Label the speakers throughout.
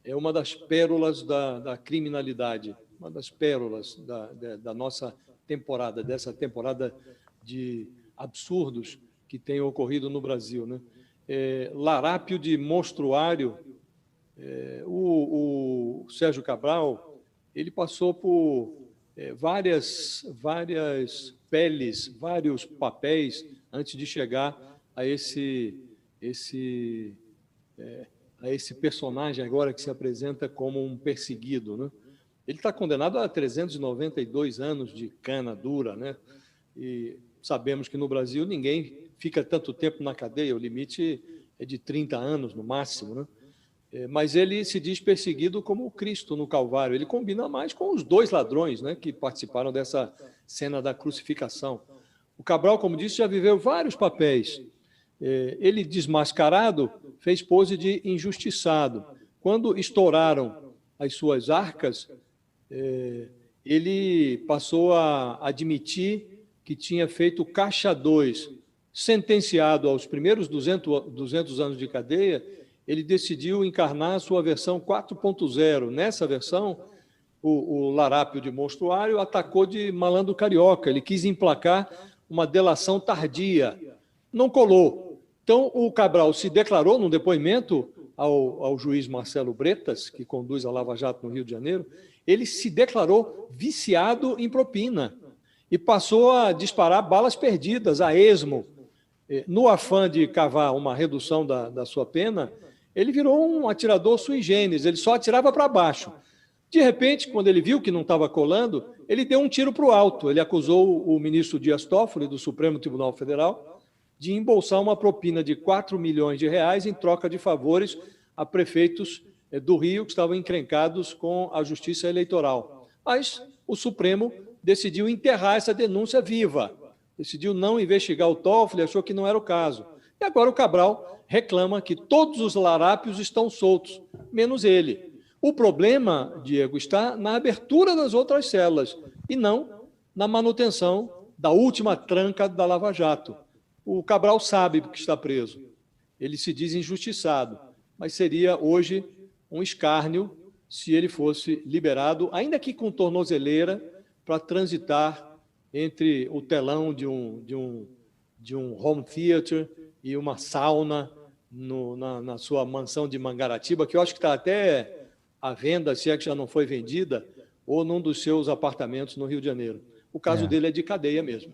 Speaker 1: é uma das pérolas da criminalidade, uma das pérolas da nossa temporada, dessa temporada de absurdos que tem ocorrido no Brasil, né? Larápio de monstruário. O Sérgio Cabral, ele passou por várias peles, vários papéis antes de chegar a esse personagem agora que se apresenta como um perseguido, né? Ele está condenado a 392 anos de cana dura, né? E sabemos que no Brasil ninguém fica tanto tempo na cadeia, o limite é de 30 anos no máximo, né? Mas ele se diz perseguido como o Cristo no Calvário. Ele combina mais com os dois ladrões, né, que participaram dessa cena da crucificação. O Cabral, como disse, já viveu vários papéis. Ele, desmascarado, fez pose de injustiçado. Quando estouraram as suas arcas, ele passou a admitir que tinha feito caixa 2. Sentenciado aos primeiros 200 anos de cadeia, ele decidiu encarnar a sua versão 4.0. Nessa versão, o Larápio de monstruário atacou de malandro carioca. Ele quis emplacar uma delação tardia. Não colou. Então, o Cabral se declarou, num depoimento ao juiz Marcelo Bretas, que conduz a Lava Jato no Rio de Janeiro, ele se declarou viciado em propina e passou a disparar balas perdidas, a esmo. No afã de cavar uma redução da sua pena, ele virou um atirador sui generis, ele só atirava para baixo. De repente, quando ele viu que não estava colando, ele deu um tiro para o alto. Ele acusou o ministro Dias Toffoli, do Supremo Tribunal Federal, de embolsar uma propina de 4 milhões de reais em troca de favores a prefeitos do Rio que estavam encrencados com a Justiça Eleitoral. Mas o Supremo decidiu enterrar essa denúncia viva, decidiu não investigar o Toffoli, achou que não era o caso. E agora o Cabral reclama que todos os larápios estão soltos, menos ele. O problema, Diego, está na abertura das outras celas e não na manutenção da última tranca da Lava Jato. O Cabral sabe que está preso. Ele se diz injustiçado, mas seria hoje um escárnio se ele fosse liberado, ainda que com tornozeleira, para transitar entre o telão de um home theater e uma sauna na sua mansão de Mangaratiba, que eu acho que está até à venda, se é que já não foi vendida, ou num dos seus apartamentos no Rio de Janeiro. O caso dele é de cadeia mesmo.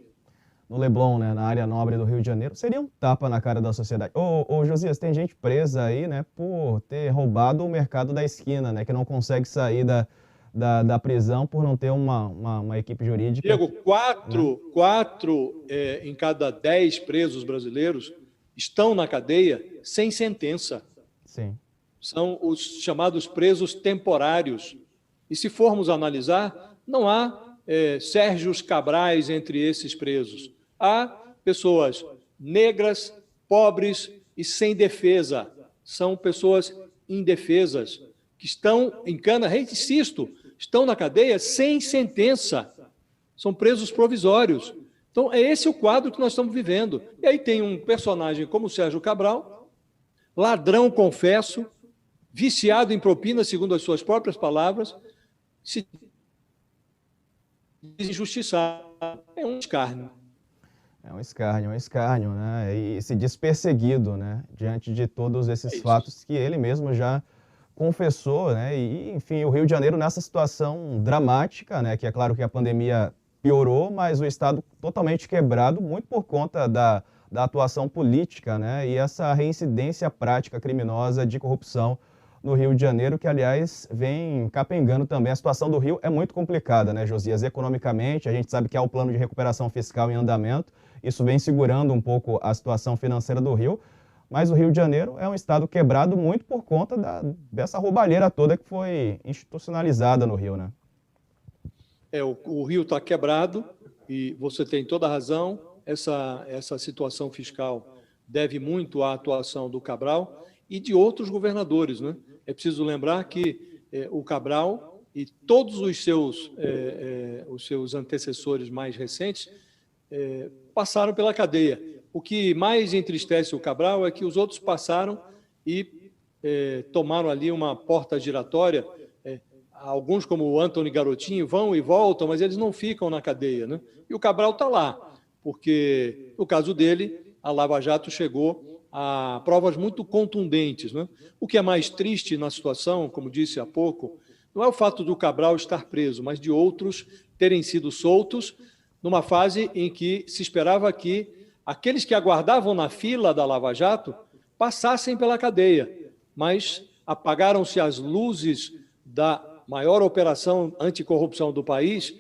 Speaker 2: No Leblon, né, na área nobre do Rio de Janeiro, seria um tapa na cara da sociedade. Ô Josias, tem gente presa aí, né, por ter roubado o mercado da esquina, né, que não consegue sair da prisão por não ter uma equipe jurídica.
Speaker 1: Diego, quatro em cada 10 presos brasileiros estão na cadeia sem sentença.
Speaker 2: Sim.
Speaker 1: São os chamados presos temporários. E se formos analisar, não há Sérgios Cabrais entre esses presos. Há pessoas negras, pobres e sem defesa. São pessoas indefesas que estão em cana, insisto, estão na cadeia sem sentença. São presos provisórios. Então, é esse o quadro que nós estamos vivendo. E aí tem um personagem como o Sérgio Cabral, ladrão, confesso, viciado em propina, segundo as suas próprias palavras, se injustiçado. É um escárnio.
Speaker 2: É um escárnio, né? E se diz perseguido, né? Diante de todos esses fatos que ele mesmo já confessou, né? E, enfim, o Rio de Janeiro nessa situação dramática, né? Que é claro que a pandemia piorou, mas o Estado totalmente quebrado, muito por conta da atuação política, né? E essa reincidência prática criminosa de corrupção no Rio de Janeiro, que, aliás, vem capengando também. A situação do Rio é muito complicada, né, Josias? Economicamente, a gente sabe que há o plano de recuperação fiscal em andamento, isso vem segurando um pouco a situação financeira do Rio, mas o Rio de Janeiro é um estado quebrado muito por conta dessa roubalheira toda que foi institucionalizada no Rio, né?
Speaker 1: O Rio está quebrado e você tem toda a razão. Essa situação fiscal deve muito à atuação do Cabral e de outros governadores, né? É preciso lembrar que o Cabral e todos os seus antecessores mais recentes passaram pela cadeia. O que mais entristece o Cabral é que os outros passaram e tomaram ali uma porta giratória. Alguns, como o Antony Garotinho, vão e voltam, mas eles não ficam na cadeia, né? E o Cabral está lá, porque, no caso dele, a Lava Jato chegou a provas muito contundentes, né? O que é mais triste na situação, como disse há pouco, não é o fato do Cabral estar preso, mas de outros terem sido soltos numa fase em que se esperava que aqueles que aguardavam na fila da Lava Jato passassem pela cadeia, mas apagaram-se as luzes da maior operação anticorrupção do país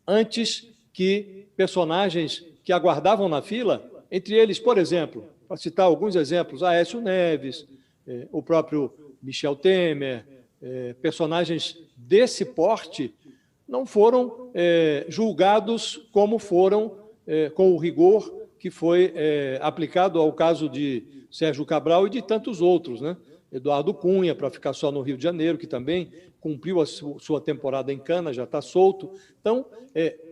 Speaker 1: antes que personagens que aguardavam na fila, entre eles, por exemplo, para citar alguns exemplos, Aécio Neves, o próprio Michel Temer, personagens desse porte, não foram julgados como foram com o rigor que foi aplicado ao caso de Sérgio Cabral e de tantos outros, né? Eduardo Cunha, para ficar só no Rio de Janeiro, que também cumpriu a sua temporada em Cana, já está solto. Então,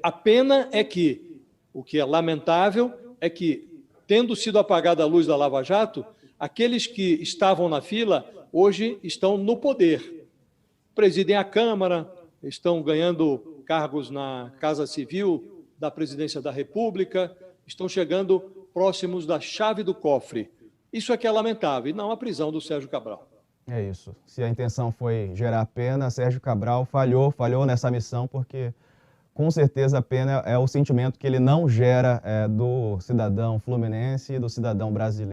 Speaker 1: a pena é que, o que é lamentável, é que, tendo sido apagada a luz da Lava Jato, aqueles que estavam na fila, hoje estão no poder. Presidem a Câmara, estão ganhando cargos na Casa Civil da Presidência da República, estão chegando próximos da chave do cofre. Isso é que é lamentável, e não a prisão do Sérgio Cabral.
Speaker 2: É isso. Se a intenção foi gerar pena, Sérgio Cabral falhou nessa missão, porque com certeza a pena é o sentimento que ele não gera do cidadão fluminense e do cidadão brasileiro.